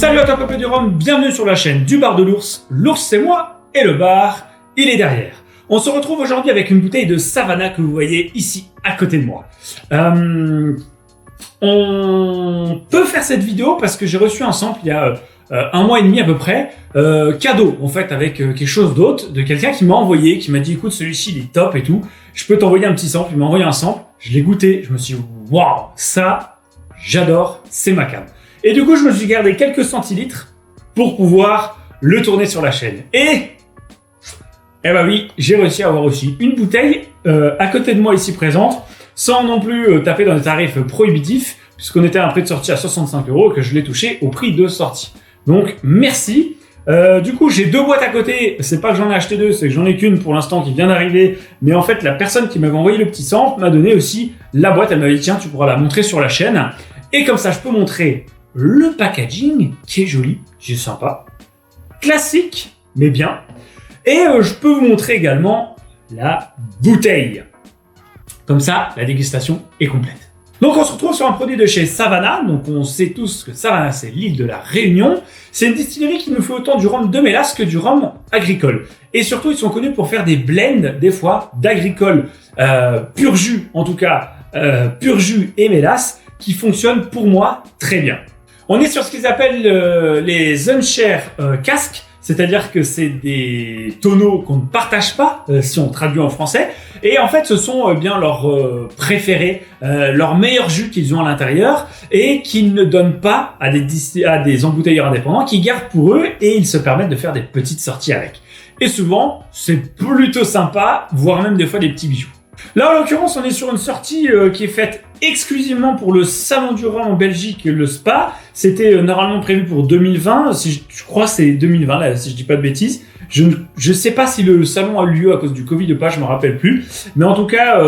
Salut à toi peuple du rhum, bienvenue sur la chaîne du bar de l'ours. L'ours c'est moi et le bar, il est derrière. On se retrouve aujourd'hui avec une bouteille de Savannah que vous voyez ici à côté de moi. On peut faire cette vidéo parce que j'ai reçu un sample il y a un mois et demi à peu près, cadeau en fait avec quelque chose d'autre, de quelqu'un qui m'a envoyé, qui m'a dit écoute celui-ci il est top et tout, je peux t'envoyer un petit sample. Il m'a envoyé un sample, je l'ai goûté, je me suis dit waouh, ça j'adore, c'est ma cam. Et du coup je me suis gardé quelques centilitres pour pouvoir le tourner sur la chaîne. Et bah oui, j'ai réussi à avoir aussi une bouteille à côté de moi ici présente, sans non plus taper dans des tarifs prohibitifs, puisqu'on était à un prix de sortie à 65 € et que je l'ai touché au prix de sortie. Donc merci. Du coup j'ai deux boîtes à côté, c'est pas que j'en ai acheté deux, c'est que j'en ai qu'une pour l'instant qui vient d'arriver, mais en fait la personne qui m'avait envoyé le petit sample m'a donné aussi la boîte, elle m'avait dit tiens tu pourras la montrer sur la chaîne, et comme ça je peux montrer le packaging qui est joli, qui est sympa, classique mais bien, et je peux vous montrer également la bouteille. Comme ça la dégustation est complète. Donc on se retrouve sur un produit de chez Savannah. Donc on sait tous que Savannah c'est l'île de la Réunion. C'est une distillerie qui nous fait autant du rhum de mélasse que du rhum agricole. Et surtout ils sont connus pour faire des blends des fois d'agricole pur jus, en tout cas pur jus et mélasse, qui fonctionnent pour moi très bien. On est sur ce qu'ils appellent les unshare casques. C'est-à-dire que c'est des tonneaux qu'on ne partage pas, si on traduit en français. Et en fait, ce sont bien leurs préférés, leurs meilleurs jus qu'ils ont à l'intérieur et qu'ils ne donnent pas à des embouteilleurs indépendants, qui gardent pour eux et ils se permettent de faire des petites sorties avec. Et souvent, c'est plutôt sympa, voire même des fois des petits bijoux. Là, en l'occurrence, on est sur une sortie qui est faite exclusivement pour le Salon du Rhum en Belgique, le SPA. C'était normalement prévu pour 2020. Je crois que c'est 2020, là, si je dis pas de bêtises. Je sais pas si le salon a eu lieu à cause du Covid ou pas, je me rappelle plus. Mais en tout cas,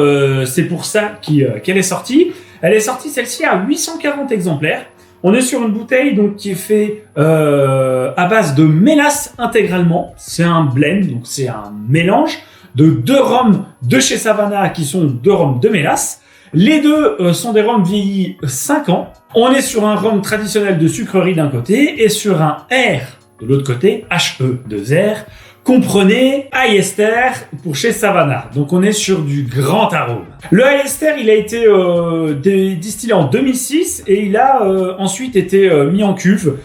c'est pour ça qu'elle est sortie. Elle est sortie, celle-ci, à 840 exemplaires. On est sur une bouteille donc qui est fait à base de mélasse intégralement. C'est un blend, donc c'est un mélange de deux rhums de chez Savannah qui sont deux rhums de mélasse. Les deux sont des rhums vieillis 5 ans. On est sur un rhum traditionnel de sucrerie d'un côté et sur un R de l'autre côté, HE2R. Comprenez Highester pour chez Savannah. Donc on est sur du grand arôme. Le Highester, il a été distillé en 2006 et il a ensuite été mis en cuve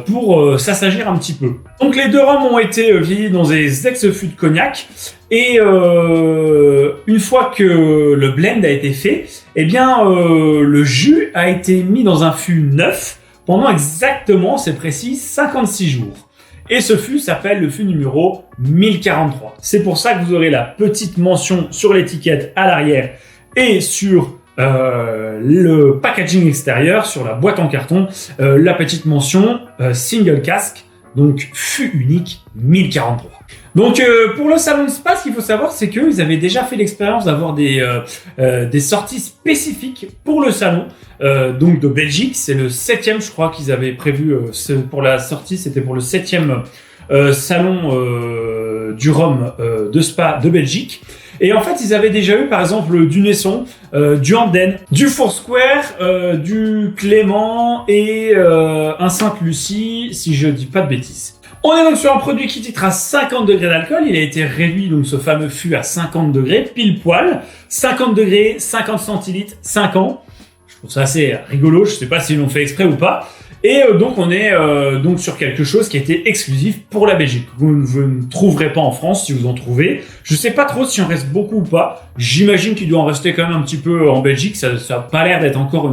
pour s'assagir un petit peu. Donc les deux rhums ont été vieillis dans des ex-fûts de cognac et une fois que le blend a été fait, eh bien le jus a été mis dans un fût neuf pendant exactement, c'est précis, 56 jours. Et ce fût s'appelle le fût numéro 1043. C'est pour ça que vous aurez la petite mention sur l'étiquette à l'arrière et sur le packaging extérieur, sur la boîte en carton, la petite mention single cask, donc fût unique 1043. Donc pour le salon de SPA, ce qu'il faut savoir, c'est qu'ils avaient déjà fait l'expérience d'avoir des sorties spécifiques pour le salon, donc de Belgique. C'est le 7e, je crois, qu'ils avaient prévu pour la sortie. C'était pour le 7e salon du rhum de SPA de Belgique. Et en fait, ils avaient déjà eu, par exemple, du Naisson, du Hamden, du Foursquare, du Clément et un Sainte-Lucie, si je dis pas de bêtises. On est donc sur un produit qui titre à 50 degrés d'alcool. Il a été réduit, donc ce fameux fût, à 50 degrés, pile poil. 50 degrés, 50 centilitres, 5 ans. Je trouve ça assez rigolo. Je sais pas s'ils l'ont fait exprès ou pas. Et donc on est donc sur quelque chose qui a été exclusif pour la Belgique. Vous ne trouverez pas en France si vous en trouvez. Je sais pas trop s'il en reste beaucoup ou pas. J'imagine qu'il doit en rester quand même un petit peu en Belgique. Ça a pas l'air d'être encore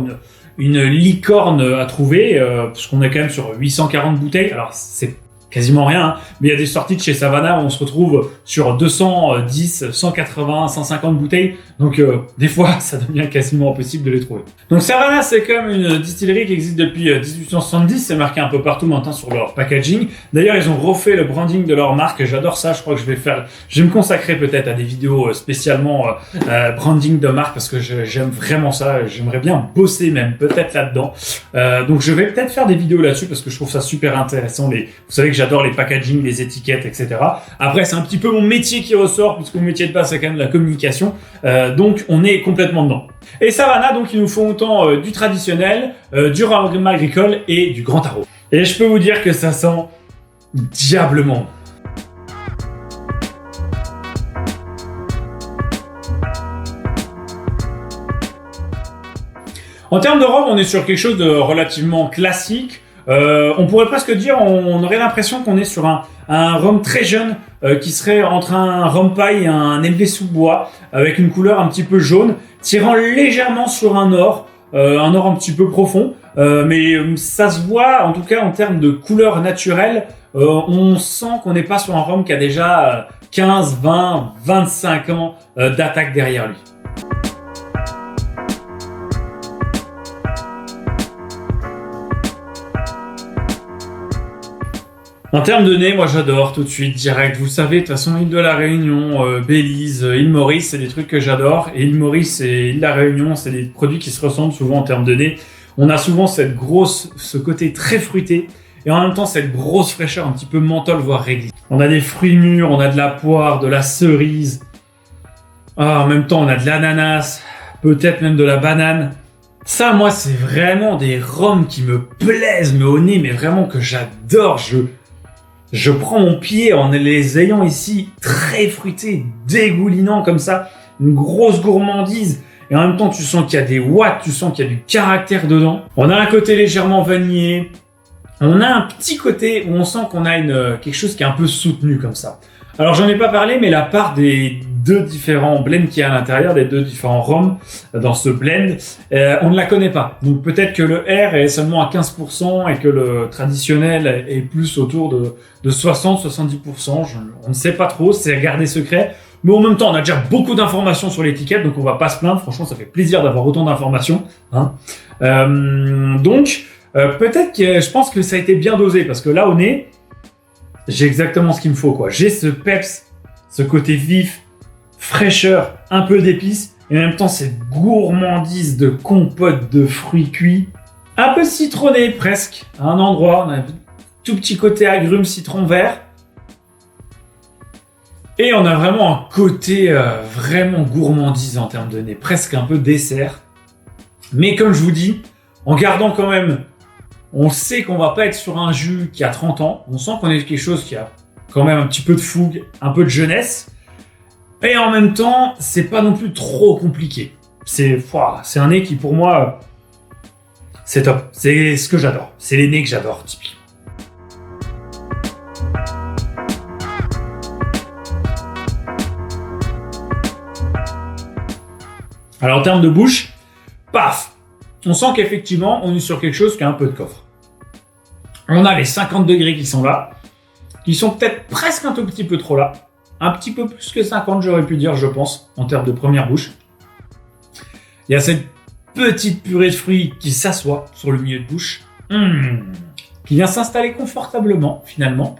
une licorne à trouver, parce qu'on est quand même sur 840 bouteilles. Alors c'est quasiment rien, hein. Mais il y a des sorties de chez Savannah où on se retrouve sur 210, 180, 150 bouteilles. Donc des fois, ça devient quasiment impossible de les trouver. Donc Savannah, c'est quand même une distillerie qui existe depuis 1870. C'est marqué un peu partout maintenant sur leur packaging. D'ailleurs, ils ont refait le branding de leur marque. J'adore ça. Je crois que je vais me consacrer peut-être à des vidéos spécialement branding de marque parce que j'aime vraiment ça. J'aimerais bien bosser même peut-être là-dedans. Donc je vais peut-être faire des vidéos là-dessus parce que je trouve ça super intéressant. Vous savez que j'adore les packaging, les étiquettes, etc. Après, c'est un petit peu mon métier qui ressort, puisque mon métier de base, c'est quand même la communication. Donc, on est complètement dedans. Et Savannah, donc, ils nous font autant du traditionnel, du rhum agricole et du grand arôme. Et je peux vous dire que ça sent diablement. En termes de rhum, on est sur quelque chose de relativement classique. On pourrait presque dire, on aurait l'impression qu'on est sur un rhum très jeune qui serait entre un rhum paille et un élevé sous bois, avec une couleur un petit peu jaune, tirant légèrement sur un or un petit peu profond. Mais ça se voit, en tout cas en termes de couleur naturelle, on sent qu'on n'est pas sur un rhum qui a déjà 15, 20, 25 ans d'attaque derrière lui. En termes de nez, moi j'adore tout de suite, direct. Vous savez, de toute façon, île de la Réunion, Belize, île Maurice, c'est des trucs que j'adore. Et île Maurice et île de la Réunion, c'est des produits qui se ressemblent souvent en termes de nez. On a souvent ce côté très fruité, et en même temps cette grosse fraîcheur un petit peu menthol, voire réglisse. On a des fruits mûrs, on a de la poire, de la cerise. En même temps, on a de l'ananas, peut-être même de la banane. Ça, moi, c'est vraiment des rhums qui me plaisent, mais au nez, mais vraiment que j'adore. Je prends mon pied en les ayant ici très fruités, dégoulinants comme ça, une grosse gourmandise. Et en même temps, tu sens qu'il y a des watts, tu sens qu'il y a du caractère dedans. On a un côté légèrement vanillé. On a un petit côté où on sent qu'on a quelque chose qui est un peu soutenu comme ça. Alors, j'en ai pas parlé, mais la part des deux différents blends qu'il y a à l'intérieur, des deux différents rhums dans ce blend, on ne la connaît pas. Donc, peut-être que le R est seulement à 15% et que le traditionnel est plus autour de 60-70%. On ne sait pas trop, c'est gardé secret. Mais en même temps, on a déjà beaucoup d'informations sur l'étiquette, donc on va pas se plaindre. Franchement, ça fait plaisir d'avoir autant d'informations. Hein. Peut-être que je pense que ça a été bien dosé, parce que là, au nez, j'ai exactement ce qu'il me faut, quoi. J'ai ce peps, ce côté vif, fraîcheur, un peu d'épices, et en même temps, cette gourmandise de compote de fruits cuits. Un peu citronné, presque, à un endroit. On a un tout petit côté agrumes, citron vert. Et on a vraiment un côté vraiment gourmandise en termes de nez, presque un peu dessert. Mais comme je vous dis, en gardant quand même, on sait qu'on va pas être sur un jus qui a 30 ans. On sent qu'on est quelque chose qui a quand même un petit peu de fougue, un peu de jeunesse. Et en même temps, c'est pas non plus trop compliqué. C'est un nez qui pour moi, c'est top. C'est ce que j'adore. C'est les nez que j'adore, typiquement. Alors en termes de bouche, paf, on sent qu'effectivement on est sur quelque chose qui a un peu de coffre. On a les 50 degrés qui sont là, qui sont peut-être presque un tout petit peu trop là, un petit peu plus que 50 j'aurais pu dire je pense, en termes de première bouche. Il y a cette petite purée de fruits qui s'assoit sur le milieu de bouche, qui vient s'installer confortablement finalement,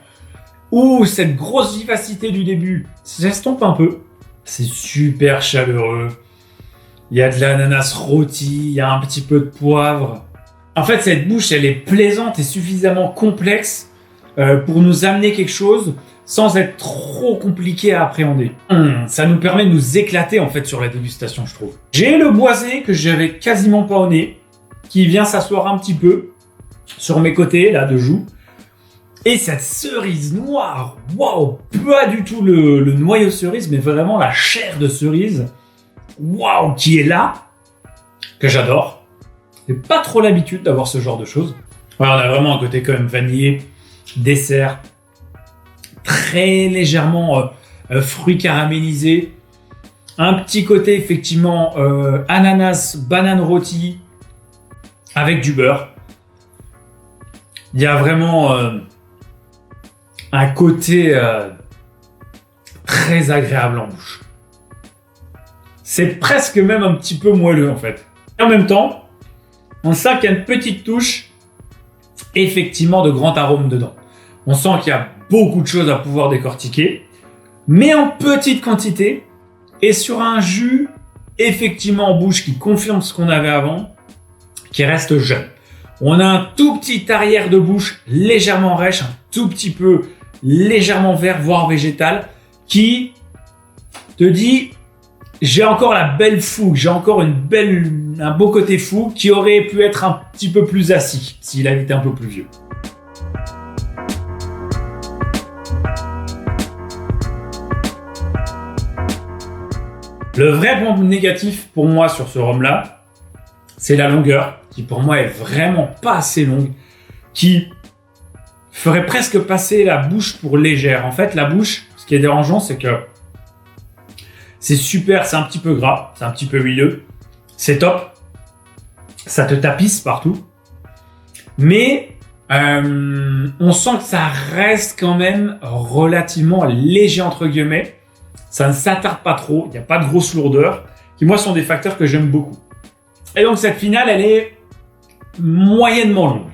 ou cette grosse vivacité du début s'estompe un peu, c'est super chaleureux. Il y a de l'ananas rôti, il y a un petit peu de poivre. En fait, cette bouche, elle est plaisante et suffisamment complexe pour nous amener quelque chose sans être trop compliqué à appréhender. Ça nous permet de nous éclater en fait sur la dégustation, je trouve. J'ai le boisé que j'avais quasiment pas au nez, qui vient s'asseoir un petit peu sur mes côtés là de joue. Et cette cerise noire, waouh, pas du tout le noyau cerise, mais vraiment la chair de cerise. Waouh, qui est là, que j'adore. J'ai pas trop l'habitude d'avoir ce genre de choses. Voilà, on a vraiment un côté quand même vanillé, dessert, très légèrement fruits caramélisés, un petit côté effectivement ananas, banane rôti avec du beurre. Il y a vraiment un côté très agréable en bouche. C'est presque même un petit peu moelleux en fait. Et en même temps, on sent qu'il y a une petite touche effectivement de grand arôme dedans. On sent qu'il y a beaucoup de choses à pouvoir décortiquer, mais en petite quantité et sur un jus effectivement en bouche qui confirme ce qu'on avait avant, qui reste jeune. On a un tout petit arrière de bouche légèrement rêche, un tout petit peu légèrement vert, voire végétal, qui te dit j'ai encore la belle fougue, j'ai encore un beau côté fougue qui aurait pu être un petit peu plus assis s'il avait été un peu plus vieux. Le vrai point négatif pour moi sur ce rhum-là, c'est la longueur, qui pour moi est vraiment pas assez longue, qui ferait presque passer la bouche pour légère. En fait, la bouche, ce qui est dérangeant, c'est que c'est super, c'est un petit peu gras, c'est un petit peu huileux, c'est top, ça te tapisse partout, mais on sent que ça reste quand même relativement léger entre guillemets, ça ne s'attarde pas trop, il n'y a pas de grosse lourdeur, qui moi sont des facteurs que j'aime beaucoup. Et donc cette finale, elle est moyennement longue.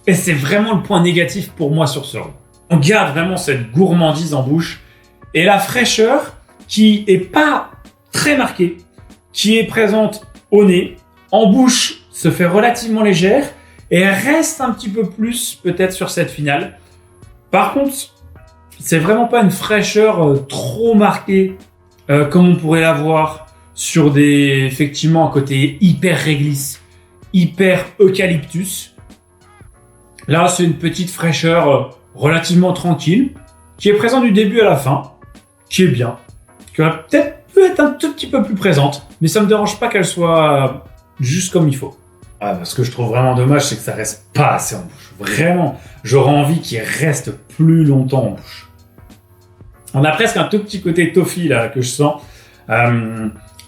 Et c'est vraiment le point négatif pour moi sur ce rhum. On garde vraiment cette gourmandise en bouche et la fraîcheur qui est pas très marquée, qui est présente au nez, en bouche se fait relativement légère et reste un petit peu plus peut-être sur cette finale. Par contre, c'est vraiment pas une fraîcheur trop marquée comme on pourrait l'avoir sur des, effectivement, un côté hyper réglisse, hyper eucalyptus. Là, c'est une petite fraîcheur relativement tranquille, qui est présente du début à la fin, qui est bien, qui aurait peut-être pu être un tout petit peu plus présente, mais ça me dérange pas qu'elle soit juste comme il faut. Ah, ce que je trouve vraiment dommage, c'est que ça reste pas assez en bouche. Vraiment, j'aurais envie qu'il reste plus longtemps en bouche. On a presque un tout petit côté toffee là que je sens,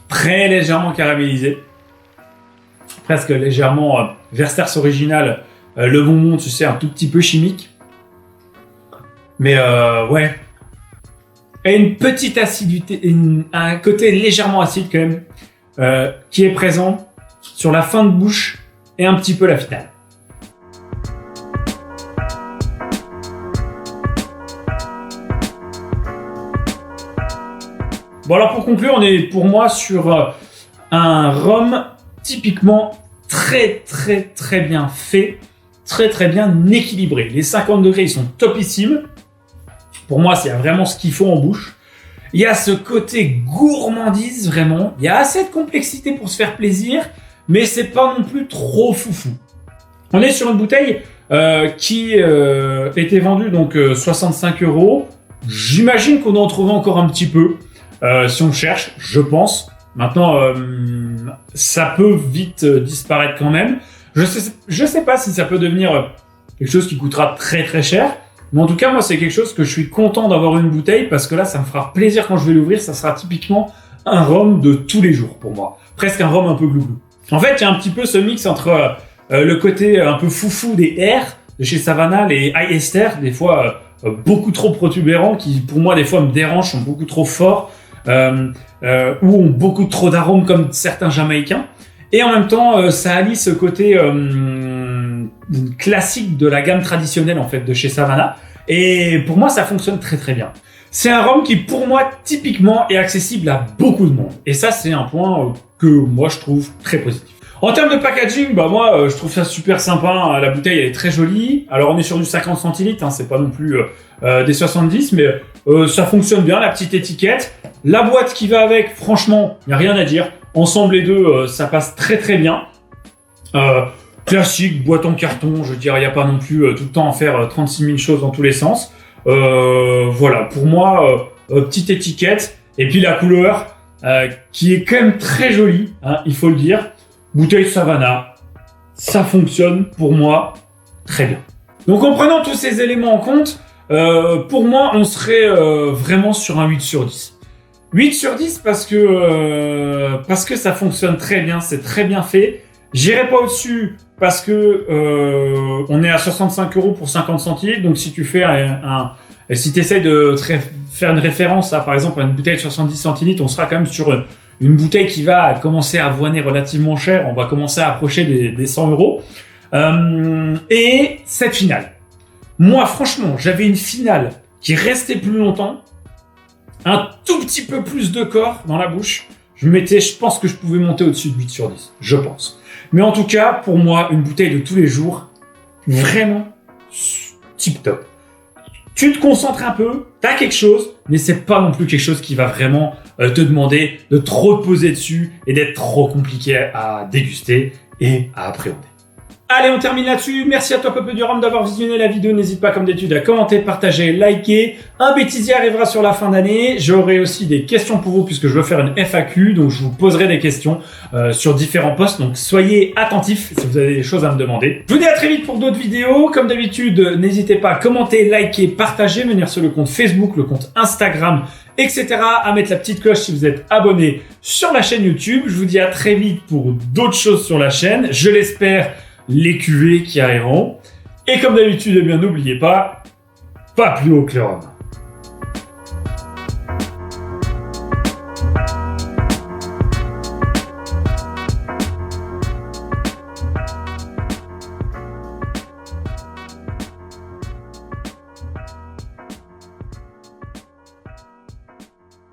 très légèrement caramélisé, presque légèrement Versters original, le bonbon, tu sais, un tout petit peu chimique. Mais ouais, et une petite acidité, un côté légèrement acide quand même, qui est présent sur la fin de bouche et un petit peu la finale. Bon alors pour conclure, on est pour moi sur un rhum typiquement très bien fait, très bien équilibré. Les 50 degrés ils sont topissimes. Pour moi c'est vraiment ce qu'il faut en bouche. Il y a ce côté gourmandise vraiment, il y a assez de complexité pour se faire plaisir, mais c'est pas non plus trop foufou. On est sur une bouteille qui était vendue donc 65 €. J'imagine qu'on en trouve encore un petit peu. Si on cherche, je pense. Maintenant, ça peut vite disparaître quand même. Je sais pas si ça peut devenir quelque chose qui coûtera très cher. Mais en tout cas, moi, c'est quelque chose que je suis content d'avoir une bouteille parce que là, ça me fera plaisir quand je vais l'ouvrir. Ça sera typiquement un rhum de tous les jours pour moi. Presque un rhum un peu glouglou. En fait, il y a un petit peu ce mix entre le côté un peu foufou des airs de chez Savannah, les high ester, des fois beaucoup trop protubérants, qui pour moi, des fois, me dérangent, sont beaucoup trop forts. Ou ont beaucoup trop d'arômes comme certains Jamaïcains. Et en même temps, ça allie ce côté classique de la gamme traditionnelle en fait de chez Savannah. Et pour moi, ça fonctionne très bien. C'est un rhum qui, pour moi, typiquement, est accessible à beaucoup de monde. Et ça, c'est un point que moi, je trouve très positif. En termes de packaging, bah moi, je trouve ça super sympa. La bouteille, elle est très jolie. Alors, on est sur du 50 centilitres, hein, c'est pas non plus des 70, mais ça fonctionne bien, la petite étiquette. La boîte qui va avec, franchement, il n'y a rien à dire. Ensemble, les deux, ça passe très bien. Classique, boîte en carton, je veux dire, il n'y a pas non plus tout le temps à faire 36 000 choses dans tous les sens. Voilà, pour moi, petite étiquette. Et puis la couleur, qui est quand même très jolie, hein, il faut le dire. Bouteille Savannah, ça fonctionne pour moi très bien. Donc en prenant tous ces éléments en compte, pour moi, on serait vraiment sur un 8 sur 10. 8 sur 10 parce que ça fonctionne très bien, c'est très bien fait. J'irai pas au-dessus parce que on est à 65 € pour 50 centilitres. Donc si tu fais si tu essaies de faire une référence à, par exemple, à une bouteille de 70 centilitres, on sera quand même sur une bouteille qui va commencer à avoiner relativement cher. On va commencer à approcher des 100 €. Et cette finale. Moi, franchement, j'avais une finale qui restait plus longtemps. Un tout petit peu plus de corps dans la bouche. Je pense que je pouvais monter au-dessus de 8 sur 10. Je pense. Mais en tout cas, pour moi, une bouteille de tous les jours, vraiment tip top. Tu te concentres un peu, t'as quelque chose, mais c'est pas non plus quelque chose qui va vraiment te demander de trop te poser dessus et d'être trop compliqué à déguster et à appréhender. Allez, on termine là-dessus. Merci à toi, Peuple du Rhum, d'avoir visionné la vidéo. N'hésite pas, comme d'habitude, à commenter, partager, liker. Un bêtisier arrivera sur la fin d'année. J'aurai aussi des questions pour vous, puisque je veux faire une FAQ. Donc, je vous poserai des questions sur différents posts. Donc, soyez attentifs si vous avez des choses à me demander. Je vous dis à très vite pour d'autres vidéos. Comme d'habitude, n'hésitez pas à commenter, liker, partager, venir sur le compte Facebook, le compte Instagram, etc. À mettre la petite cloche si vous êtes abonné sur la chaîne YouTube. Je vous dis à très vite pour d'autres choses sur la chaîne. Je l'espère, les cuvées qui arriveront. Et comme d'habitude, eh bien, n'oubliez pas plus haut que le Rhum.